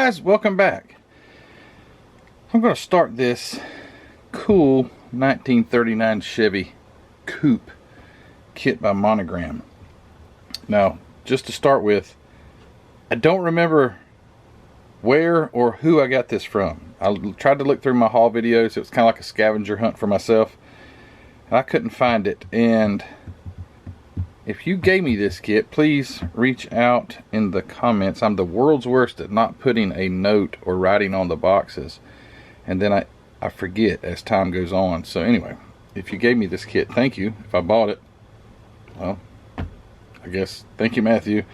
guys, welcome back. I'm going to start this cool 1939 Chevy coupe kit by Monogram. Now, just to start with, I don't remember where or who I got this from. I tried to look through my haul videos. It was kind of like a scavenger hunt for myself, and I couldn't find it. And if you gave me this kit, please reach out in the comments. I'm the world's worst at not putting a note or writing on the boxes, and then I forget as time goes on. So anyway, if you gave me this kit, thank you. If I bought it, well, I guess thank you, Matthew.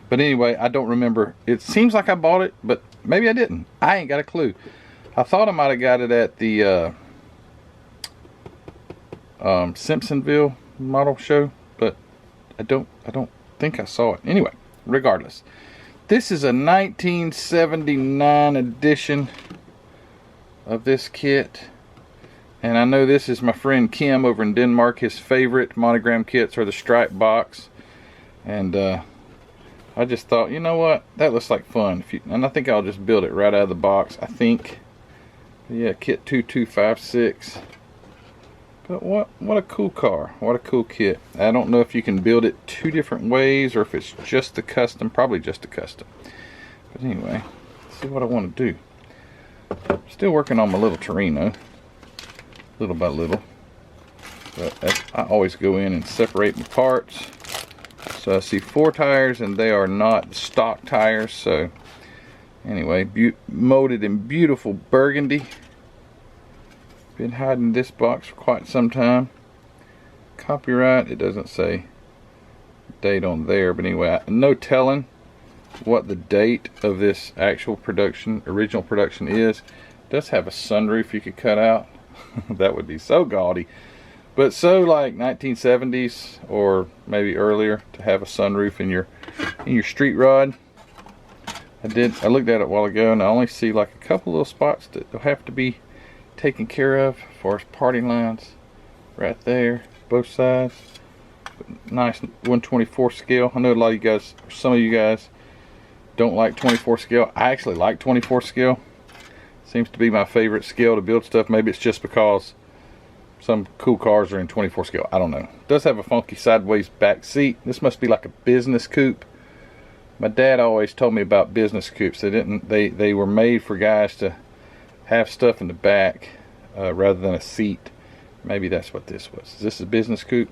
But anyway, I don't remember. It seems like I bought it, but maybe I didn't. I ain't got a clue. I thought I might have got it at the Simpsonville model show, but I don't think I saw it. Anyway, regardless, this is a 1979 edition of this kit, and I know this is my friend Kim over in Denmark. His favorite Monogram kits are the stripe box, and I just thought, you know what, that looks like fun. And I think I'll just build it right out of the box. I think, yeah, kit 2256. But what a cool car. What a cool kit. I don't know if you can build it two different ways or if it's just the custom. Probably just the custom. But anyway, let's see what I want to do. Still working on my little Torino, little by little. But I always go in and separate my parts. So I see 4 tires, and they are not stock tires. So anyway, molded in beautiful burgundy. Been hiding this box for quite some time. Copyright, it doesn't say date on there, but anyway, no telling what the date of this actual production, original production is. It does have a sunroof you could cut out. That would be so gaudy. But so like 1970s or maybe earlier to have a sunroof in your street rod. I looked at it a while ago, and I only see like a couple little spots that will have to be taken care of as far as parting lines. Right there, both sides. Nice 1/24 scale. I know a lot of you guys, or some of you guys, don't like 24 scale. I actually like 24 scale. Seems to be my favorite scale to build stuff. Maybe it's just because some cool cars are in 24 scale. I don't know. It does have a funky sideways back seat. This must be like a business coupe. My dad always told me about business coupes. They were made for guys to have stuff in the back rather than a seat. Maybe that's what this was. Is this a business coupe?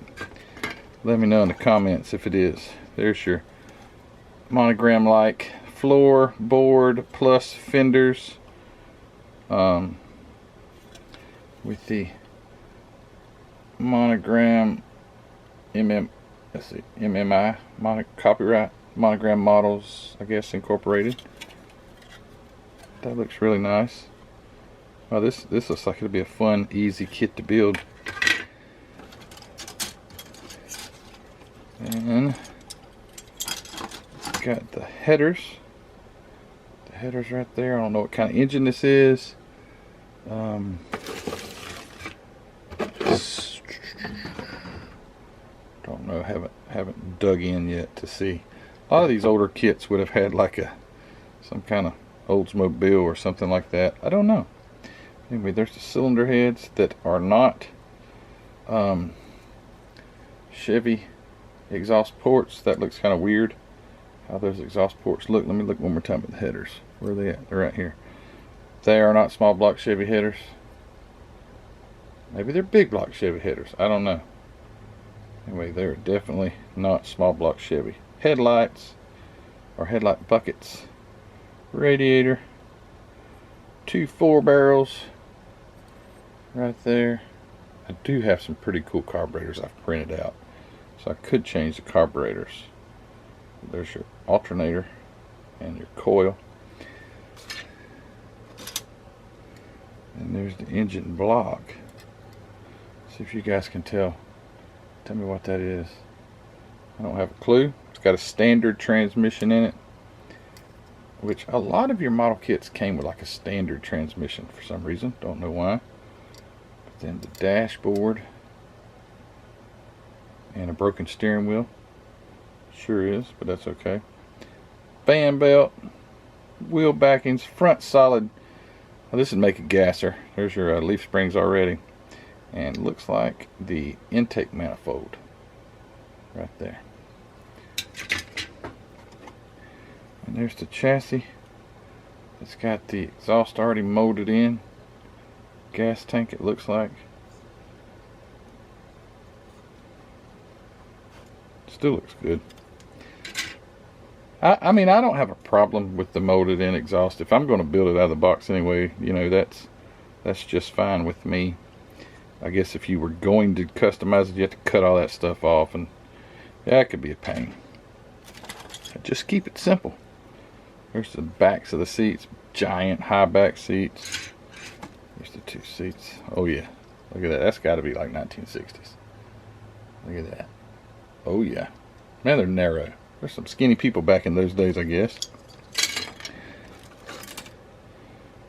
Let me know in the comments if it is. There's your Monogram like floor board plus fenders with the Monogram MMI copyright Monogram models, I guess, incorporated. That looks really nice. Well, this looks like it'll be a fun, easy kit to build. And got the headers. The headers right there. I don't know what kind of engine this is. Don't know. Haven't dug in yet to see. A lot of these older kits would have had like some kind of Oldsmobile or something like that. I don't know. Anyway, there's the cylinder heads that are not Chevy exhaust ports. That looks kind of weird how those exhaust ports look. Let me look one more time at the headers. Where are they at? They're right here. They are not small block Chevy headers. Maybe they're big block Chevy headers. I don't know. Anyway, they're definitely not small block Chevy. Headlights or headlight buckets. Radiator. 2 4 barrels right there. I do have some pretty cool carburetors I've printed out, so I could change the carburetors. There's your alternator and your coil, and there's the engine block. See if you guys can tell me what that is. I don't have a clue. It's got a standard transmission in it, which a lot of your model kits came with like a standard transmission for some reason. Don't know why. But then the dashboard and a broken steering wheel. Sure is, but that's okay. Fan belt. wheel backings, front solid. Well, this would make a gasser. There's your leaf springs already. And looks like the intake manifold right there. And there's the chassis. It's got the exhaust already molded in. Gas tank, it looks like. Still looks good. I mean, I don't have a problem with the molded in exhaust. If I'm going to build it out of the box anyway, you know, that's just fine with me. I guess if you were going to customize it, you have to cut all that stuff off, and yeah, it could be a pain. Just keep it simple. There's the backs of the seats, giant high back seats. There's the two seats. Oh yeah, look at that. That's got to be like 1960s. Look at that. Oh yeah, man, they're narrow. There's some skinny people back in those days, I guess.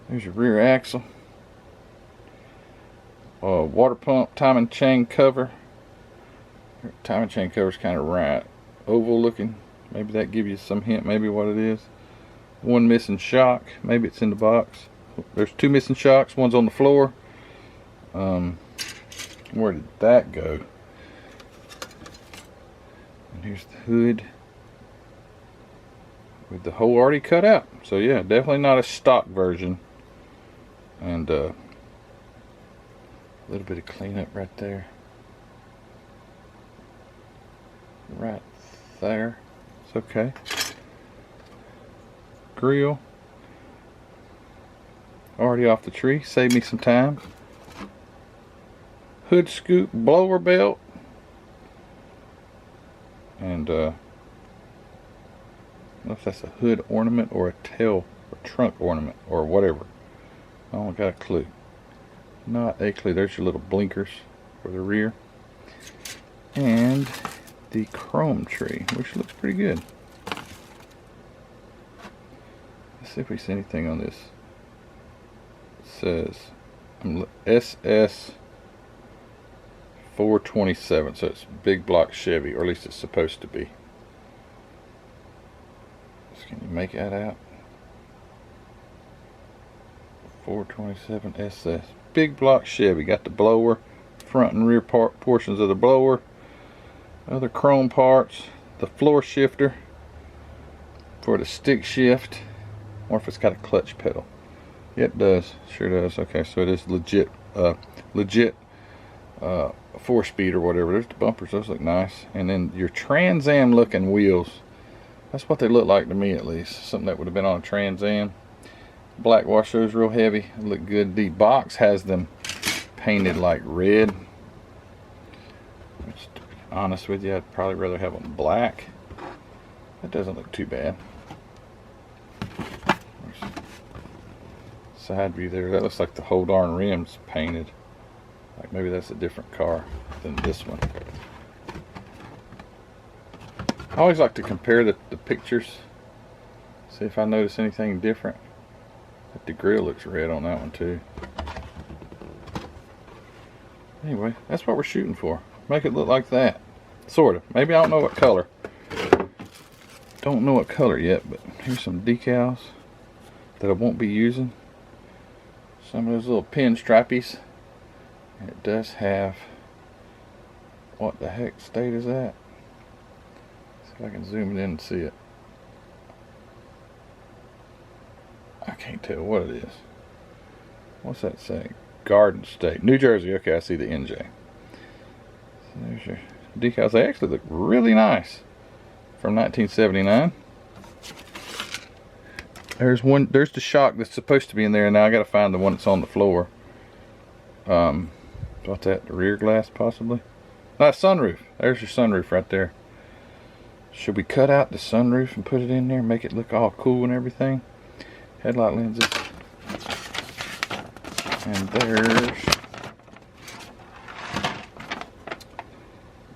There's your rear axle. Water pump, timing chain cover. Timing chain cover is kind of right, oval looking. Maybe that gives you some hint, maybe what it is. One missing shock. Maybe it's in the box. There's two missing shocks. One's on the floor. Where did that go? And here's the hood with the hole already cut out. So yeah, definitely not a stock version. And a little bit of cleanup right there. Right there. It's okay. Grill. Already off the tree. Saved me some time. Hood scoop, blower belt. And I don't know if that's a hood ornament or a tail or trunk ornament or whatever. I don't got a clue. Not a clue. There's your little blinkers for the rear. And the chrome tree, which looks pretty good. Let's see if we see anything on this. It says SS 427, so it's big block Chevy, or at least it's supposed to be. So can you make that out? 427 SS, big block Chevy. Got the blower, front and rear portions of the blower, other chrome parts, the floor shifter for the stick shift, or if it's got a clutch pedal. Yeah, it does, sure does. Okay, so it is legit, legit 4-speed or whatever. There's the bumpers, those look nice. And then your Trans Am looking wheels, that's what they look like to me, at least. Something that would have been on a Trans Am. Black wash, those real heavy, look good. The box has them painted like red, which, to be honest with you, I'd probably rather have them black. That doesn't look too bad. Side view there, that looks like the whole darn rim's painted. Like maybe that's a different car than this one. I always like to compare the pictures, see if I notice anything different. But the grill looks red on that one too. Anyway, that's what we're shooting for. Make it look like that. Sort of. Maybe I don't know what color. Don't know what color yet, but here's some decals that I won't be using. Some of those little pin strippies. And it does have, what the heck state is that? See if I can zoom it in and see it. I can't tell what it is. What's that saying? Garden State, New Jersey. Okay, I see the NJ. So there's your decals. They actually look really nice. From 1979. There's one. There's the shock that's supposed to be in there, and now I got to find the one that's on the floor. What's that? The rear glass, possibly? No, sunroof. There's your sunroof right there. Should we cut out the sunroof and put it in there, make it look all cool and everything? Headlight lenses. And there's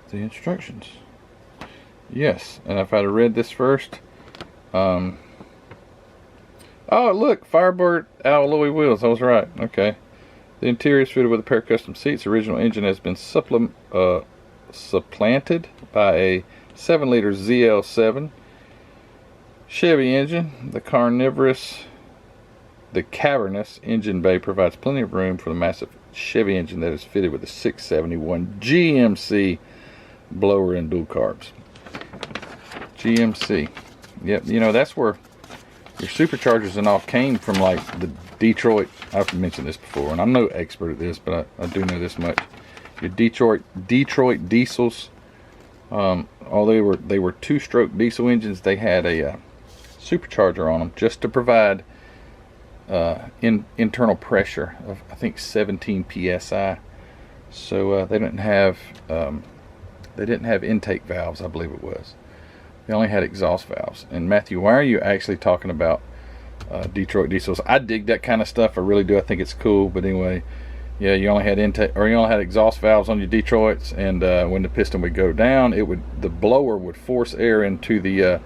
the instructions. Yes, and if I'd have read this first, oh look, Firebird alloy wheels. I was right. Okay. The interior is fitted with a pair of custom seats. The original engine has been supplanted by a 7-liter ZL7 Chevy engine. The cavernous engine bay provides plenty of room for the massive Chevy engine that is fitted with a 671 GMC blower and dual carbs. GMC. Yep, you know, that's where your superchargers and all came from, like the Detroit. I've mentioned this before, and I'm no expert at this, but I do know this much. Your Detroit diesels, they were two-stroke diesel engines. They had a supercharger on them just to provide internal pressure of, I think, 17 psi. So they didn't have intake valves, I believe it was. They only had exhaust valves. And Matthew, why are you actually talking about Detroit diesels? I dig that kind of stuff. I really do. I think it's cool. But anyway, yeah, you only had exhaust valves on your Detroits, and when the piston would go down, the blower would force air into the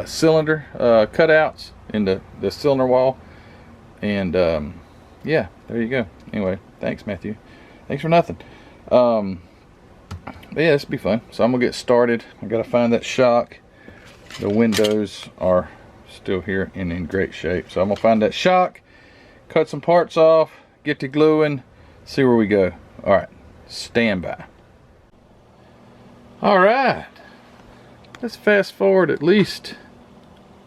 cylinder cutouts in the cylinder wall, and yeah, there you go. Anyway, thanks, Matthew. Thanks for nothing. But yeah, this will be fun. So I'm gonna get started. I gotta find that shock. The windows are still here and in great shape, so I'm gonna find that shock, cut some parts off, get to gluing, see where we go. All right, stand by. All right, let's fast forward at least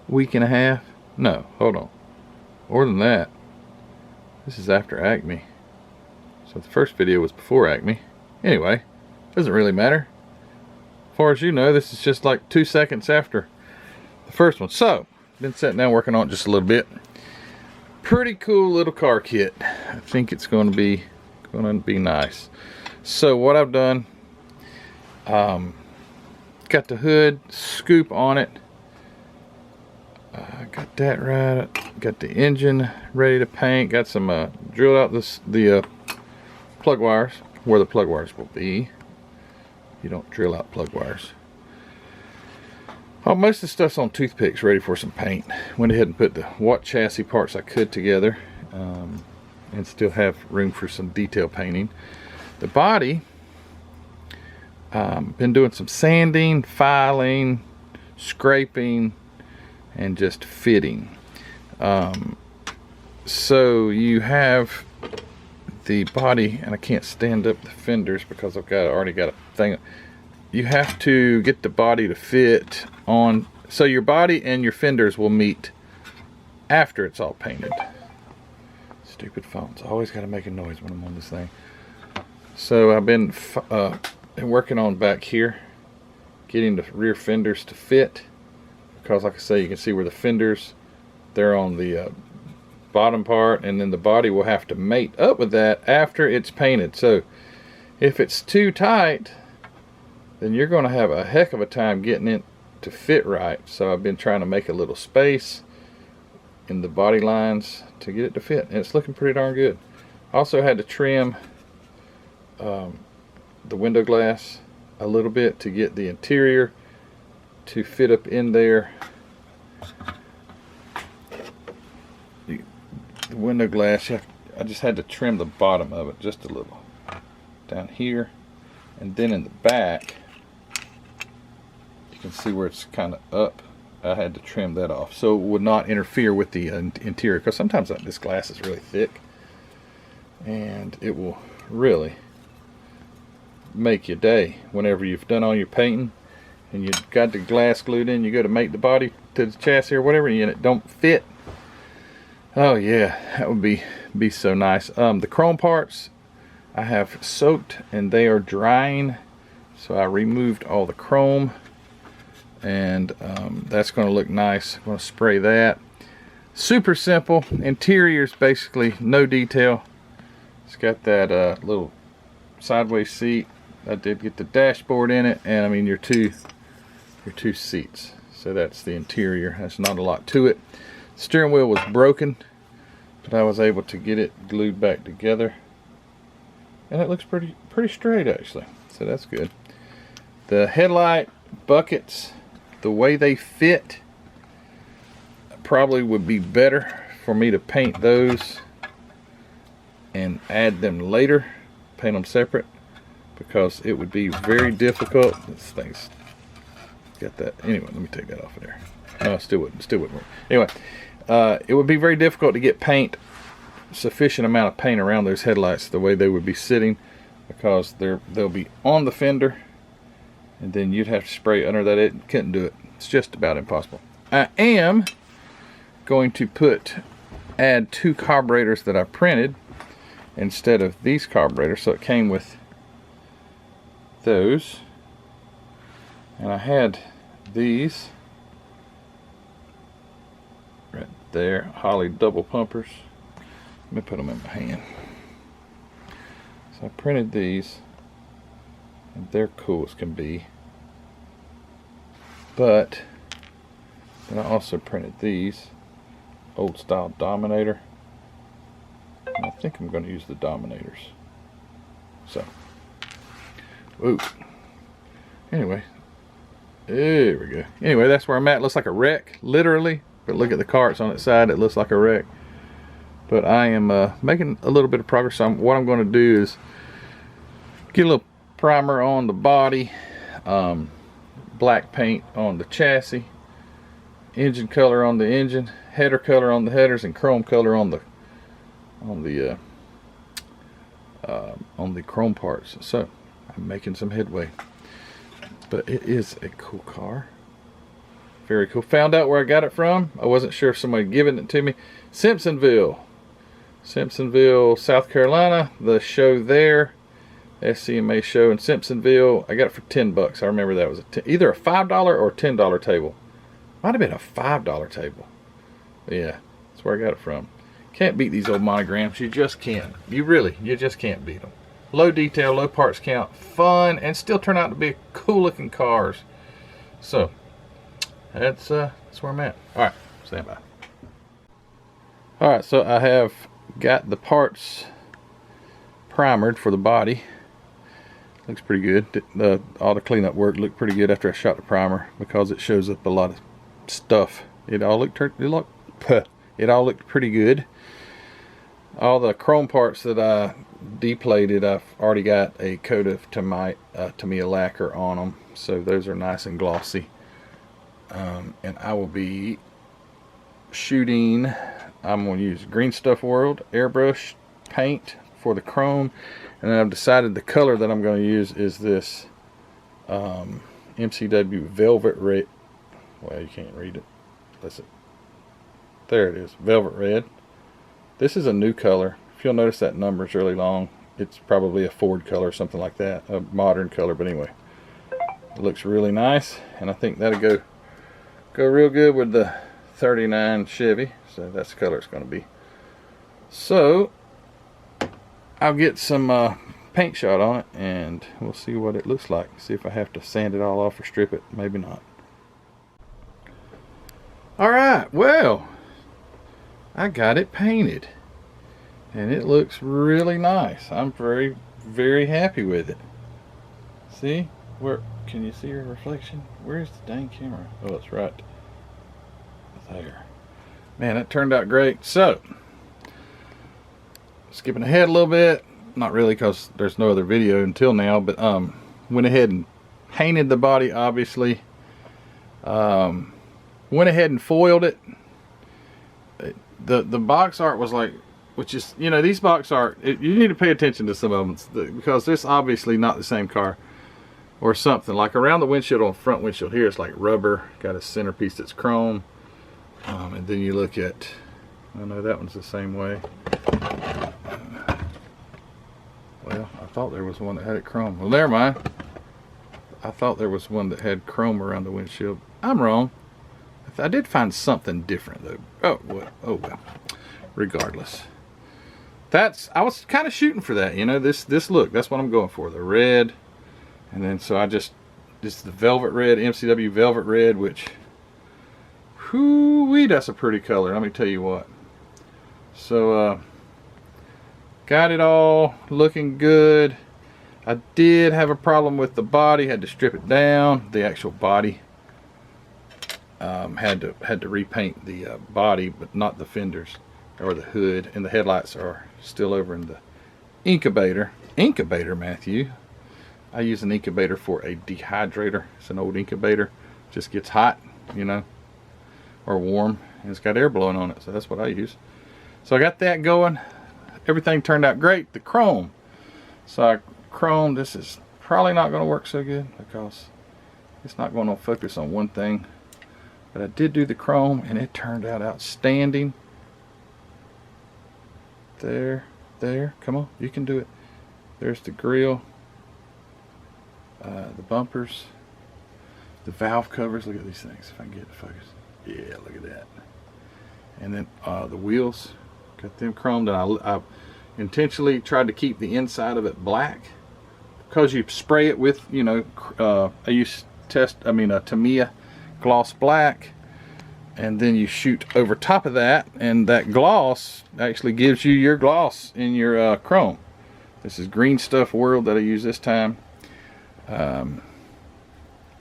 a week and a half. No, hold on, more than that. This is after Acme, so the first video was before Acme. Anyway, doesn't really matter. As far as you know, this is just like 2 seconds after the first one. So, been sitting down working on it just a little bit. Pretty cool little car kit. I think it's going to be nice. So what I've done, got the hood scoop on it. Got that right. Got the engine ready to paint. Got some drilled out the plug wires where the plug wires will be. You don't drill out plug wires. Oh, most of the stuff's on toothpicks, ready for some paint. Went ahead and put the what chassis parts I could together, and still have room for some detail painting. The body, been doing some sanding, filing, scraping, and just fitting. So you have the body, and I can't stand up the fenders because I've already got a thing. You have to get the body to fit on, so your body and your fenders will meet after it's all painted. Stupid phones, I always got to make a noise when I'm on this thing. So I've been working on back here, getting the rear fenders to fit, because like I say, you can see where the fenders, they're on the bottom part, and then the body will have to mate up with that after it's painted. So if it's too tight, then you're going to have a heck of a time getting it to fit right. So I've been trying to make a little space in the body lines to get it to fit, and it's looking pretty darn good. Also had to trim the window glass a little bit to get the interior to fit up in there. The window glass, I just had to trim the bottom of it just a little down here, and then in the back you can see where it's kind of up. I had to trim that off so it would not interfere with the interior, because sometimes this glass is really thick and it will really make your day whenever you've done all your painting and you've got the glass glued in. You go to make the body to the chassis or whatever, and it don't fit. Oh yeah, that would be so nice. The chrome parts I have soaked and they are drying, so I removed all the chrome, and that's going to look nice. I'm going to spray that. Super simple. Interior's basically no detail. It's got that little sideways seat. I did get the dashboard in it, and I mean your two seats. So that's the interior. That's not a lot to it. Steering wheel was broken, but I was able to get it glued back together, and it looks pretty straight actually, so that's good. The headlight buckets, the way they fit, probably would be better for me to paint those and add them later, paint them separate, because it would be very difficult. This thing's got that. Anyway, let me take that off of there. No, it still wouldn't work. Anyway, it would be very difficult to get sufficient amount of paint around those headlights the way they would be sitting, because they'll be on the fender, and then you'd have to spray under that. It couldn't do it. It's just about impossible. I am going to add 2 carburetors that I printed instead of these carburetors. So it came with those, and I had these right there, Holley double pumpers. Let me put them in my hand. So I printed these, and they're cool as can be. But then I also printed these, old style Dominator. And I think I'm going to use the Dominators. So, ooh. Anyway, there we go. Anyway, that's where I'm at. Looks like a wreck, literally. But look at the car, it's on its side. It looks like a wreck. But I am making a little bit of progress. So what I'm going to do is get a little primer on the body, black paint on the chassis, engine color on the engine, header color on the headers, and chrome color on the chrome parts. So I'm making some headway. But it is a cool car. Very cool. Found out where I got it from. I wasn't sure if somebody had given it to me. Simpsonville, South Carolina. The show there, SCMA show in Simpsonville. I got it for $10. I remember that was either a $5 or $10 table. Might have been a $5 table. Yeah, that's where I got it from. Can't beat these old monograms. You just can't. You just can't beat them. Low detail, low parts count, fun, and still turn out to be cool looking cars. So that's where I'm at. All right, stand by. All right, so I have got the parts primered for the body. Looks pretty good. All the cleanup work looked pretty good after I shot the primer, because it shows up a lot of stuff. It all looked pretty good. All the chrome parts that I deplated, I've already got a coat of Tamiya lacquer on them, so those are nice and glossy. And I will be shooting, I'm going to use Green Stuff World airbrush paint for the chrome, and then I've decided the color that I'm going to use is this MCW Velvet Red. Well, you can't read it. Listen. There it is, Velvet Red. This is a new color. If you'll notice, that number is really long. It's probably a Ford color or something like that, a modern color. But anyway, it looks really nice, and I think that'll go real good with the 39 Chevy. So that's the color it's going to be. So I'll get some paint shot on it, and we'll see what it looks like. See if I have to sand it all off or strip it. Maybe not. All right, well, I got it painted, and it looks really nice. I'm very, very happy with it. See? Where can you see your reflection? Where's the dang camera? Oh, it's right there. Man, that turned out great. So, skipping ahead a little bit, not really, because there's no other video until now, but went ahead and painted the body, obviously. Went ahead and foiled it. The box art was like, which is, you know, these box art, you need to pay attention to some of them, because this obviously not the same car or something. Like around the windshield, on the front windshield here, it's like rubber, got a centerpiece that's chrome, and then you look at, I know that one's the same way. Well, I thought there was one that had it chrome. Well, never mind. I thought there was one that had chrome around the windshield. I'm wrong. I did find something different though. Oh well. Regardless, I was kind of shooting for that, you know. This look, that's what I'm going for, the red. And then so this is the Velvet Red, MCW Velvet Red, which, whoo-wee, that's a pretty color, let me tell you what. So got it all looking good. I did have a problem with the body, had to strip it down, the actual body. Had to repaint the body, but not the fenders or the hood, and the headlights are still over in the incubator. Matthew. I use an incubator for a dehydrator. It's an old incubator. just gets hot, you know, or warm, and it's got air blowing on it, so that's what I use. So I got that going. Everything turned out great. The chrome, so I chromed. This is probably not going to work so good because it's not going to focus on one thing, but I did do the chrome and it turned out outstanding. There, come on, you can do it. There's the grill, the bumpers, the valve covers. Look at these things, if I can get it to focus. Yeah, look at that. And then the wheels, got them chromed. And I intentionally tried to keep the inside of it black because you spray it with, you know, I use Tamiya gloss black, and then you shoot over top of that, and that gloss actually gives you your gloss in your chrome. This is Green Stuff World that I use this time. Yeah,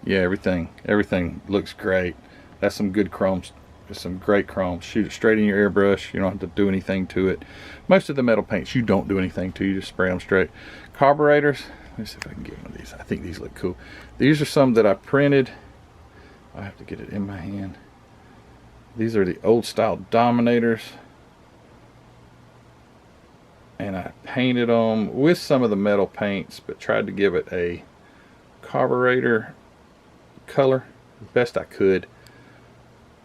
everything looks great. That's some good chrome. It's some great chrome. Shoot it straight in your airbrush. You don't have to do anything to it. Most of the metal paints you don't do anything to. You just spray them straight. Carburetors. Let me see if I can get one of these. I think these look cool. These are some that I printed. I have to get it in my hand. These are the old style Dominators. And I painted them with some of the metal paints, but tried to give it a carburetor color as best I could.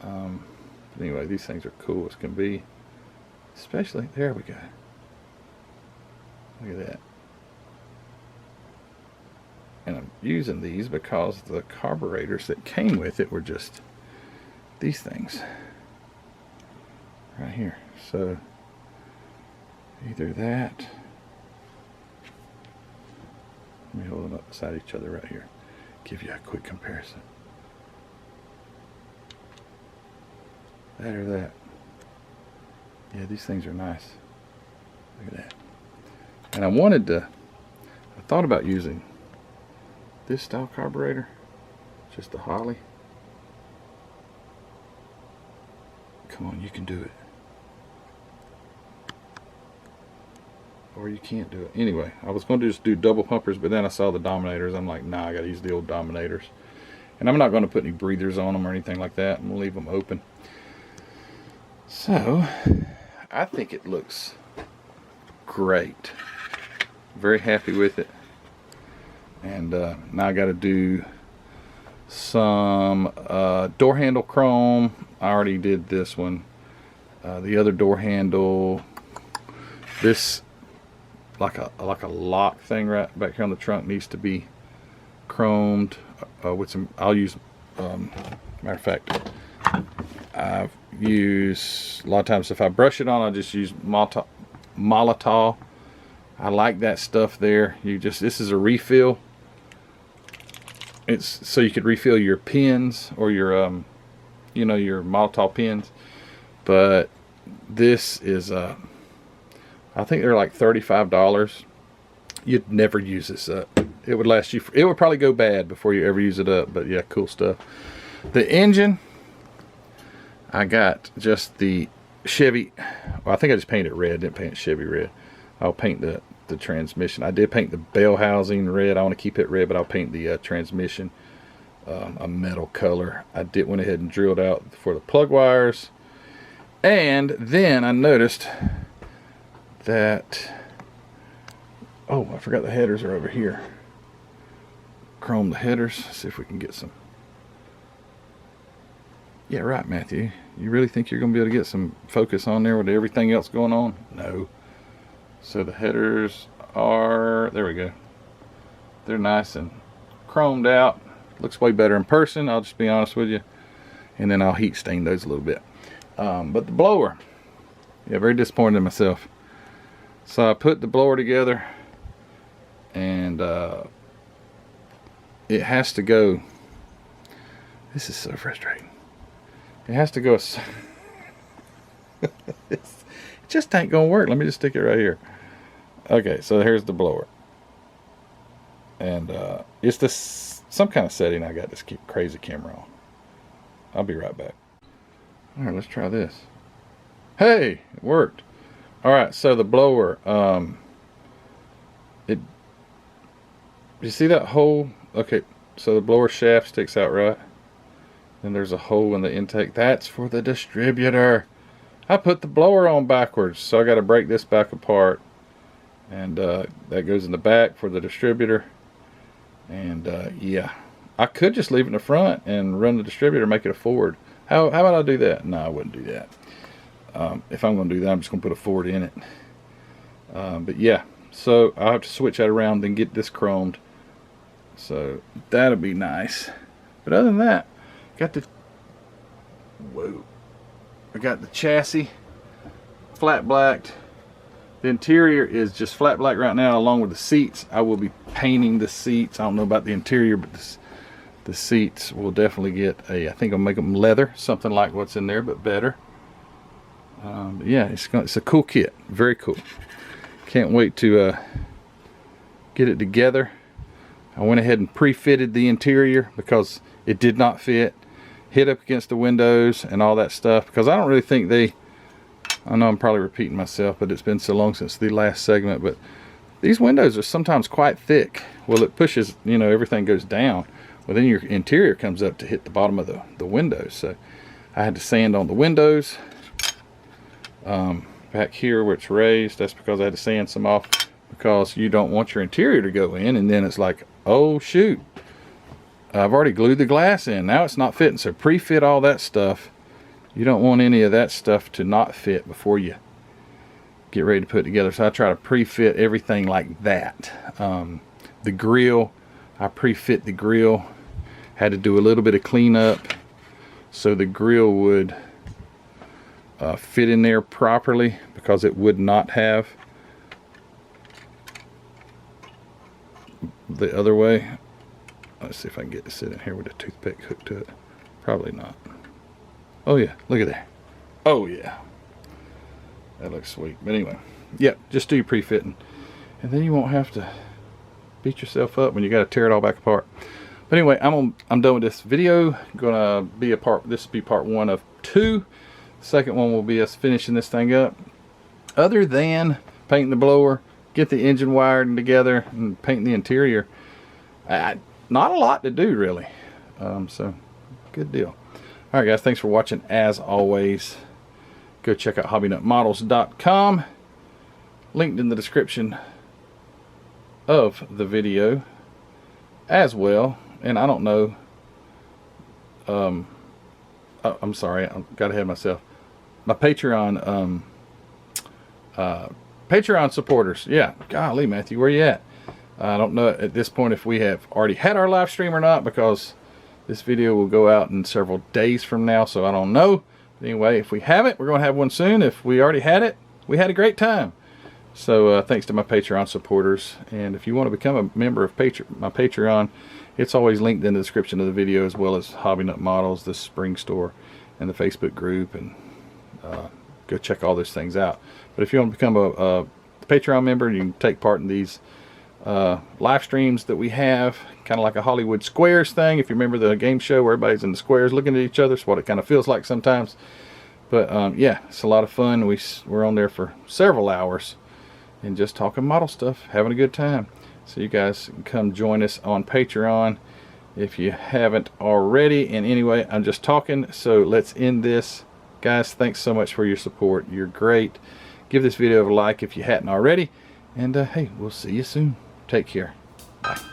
But anyway, these things are cool as can be. Especially, there we go. Look at that. And I'm using these because the carburetors that came with it were just these things right here. So either that, let me hold them up beside each other right here, give you a quick comparison. That or that. Yeah, these things are nice. Look at that. And I thought about using this style carburetor, just the Holley. Come on, you can do it. Or you can't do it. Anyway, I was going to just do double pumpers, but then I saw the Dominators. I'm like, nah, I got to use the old Dominators. And I'm not going to put any breathers on them or anything like that. I'm going to leave them open. So, I think it looks great. Very happy with it. And now I got to do some door handle chrome. I already did this one. The other door handle, this like a lock thing right back here on the trunk needs to be chromed with some. I'll use matter of fact, I've used a lot of times if I brush it on, I just use Molotov. I like that stuff there. This is a refill. It's so you could refill your pins or your you know, your Molotov pins, but this is I think they're like $35. You'd never use this up. It would last you it would probably go bad before you ever use it up, but yeah, cool stuff. The engine, I got just the Chevy. Well, I think I just painted it red, didn't paint it Chevy red. I'll paint the transmission. I did paint the bell housing red. I want to keep it red, but I'll paint the transmission a metal color. I went ahead and drilled out for the plug wires, and then I noticed that, oh, I forgot the headers are over here. Chrome the headers. See if we can get some. Yeah, right, Matthew. You really think you're going to be able to get some focus on there with everything else going on? No. So the headers are, there we go. They're nice and chromed out. Looks way better in person, I'll just be honest with you. And then I'll heat stain those a little bit. But the blower, yeah, very disappointed in myself. So I put the blower together, and it has to go. This is so frustrating. It has to go. It just ain't gonna work. Let me just stick it right here. Okay, so here's the blower, and it's this some kind of setting. I got this crazy camera on. I'll be right back. All right, let's try this. Hey, it worked. All right, so the blower, you see that hole? Okay, so the blower shaft sticks out, right? Then there's a hole in the intake. That's for the distributor. I put the blower on backwards, so I got to break this back apart. And that goes in the back for the distributor. And yeah, I could just leave it in the front and run the distributor, make it a Ford. How about I do that? No, I wouldn't do that. If I'm going to do that, I'm just going to put a Ford in it. But yeah, so I'll have to switch that around and get this chromed. So that'll be nice. But other than that, got the I got the chassis flat blacked. The interior is just flat black right now, along with the seats. I will be painting the seats. I don't know about the interior, but the seats will definitely get I think I'll make them leather, something like what's in there, but better. But yeah, it's a cool kit, very cool. Can't wait to get it together. I went ahead and pre-fitted the interior because it did not fit. Hit up against the windows and all that stuff, because I don't really think I know I'm probably repeating myself, but it's been so long since the last segment, but these windows are sometimes quite thick. Well, it pushes, you know, everything goes down. Well, then your interior comes up to hit the bottom of the windows. So I had to sand on the windows. Back here where it's raised, that's because I had to sand some off, because you don't want your interior to go in and then it's like, oh shoot, I've already glued the glass in, now it's not fitting. So pre-fit all that stuff. You don't want any of that stuff to not fit before you get ready to put it together. So I try to pre-fit everything like that. The grill, I pre-fit the grill. Had to do a little bit of cleanup so the grill would fit in there properly, because it would not have the other way. Let's see if I can get to sit in here with a toothpick hooked to it. Probably not. Oh yeah, look at there. Oh yeah, that looks sweet. But anyway, yeah, just do your pre-fitting, and then you won't have to beat yourself up when you got to tear it all back apart. But anyway, I'm done with this video. Gonna be this will be part 1 of 2. The second one will be us finishing this thing up. Other than painting the blower, get the engine wired together, and paint the interior, not a lot to do really. So good deal. Alright guys, thanks for watching. As always, go check out hobbynutmodels.com. Linked in the description of the video as well. And I don't know, I'm sorry, I got ahead of myself. My Patreon Patreon supporters. Yeah, golly Matthew, where you at? I don't know at this point if we have already had our live stream or not, because this video will go out in several days from now, so I don't know. But anyway, if we haven't, we're going to have one soon. If we already had it, we had a great time. So thanks to my Patreon supporters. And if you want to become a member of my Patreon, it's always linked in the description of the video, as well as Hobby Nut Models, the spring store, and the Facebook group. And go check all those things out. But if you want to become a Patreon member, you can take part in these live streams that we have, kind of like a Hollywood Squares thing. If you remember the game show where everybody's in the squares looking at each other, it's what it kind of feels like sometimes. But yeah, it's a lot of fun. We're on there for several hours and just talking model stuff, having a good time. So you guys can come join us on Patreon if you haven't already. And anyway, I'm just talking, so let's end this. Guys, thanks so much for your support. You're great. Give this video a like if you hadn't already. And hey, we'll see you soon. Take care. Bye.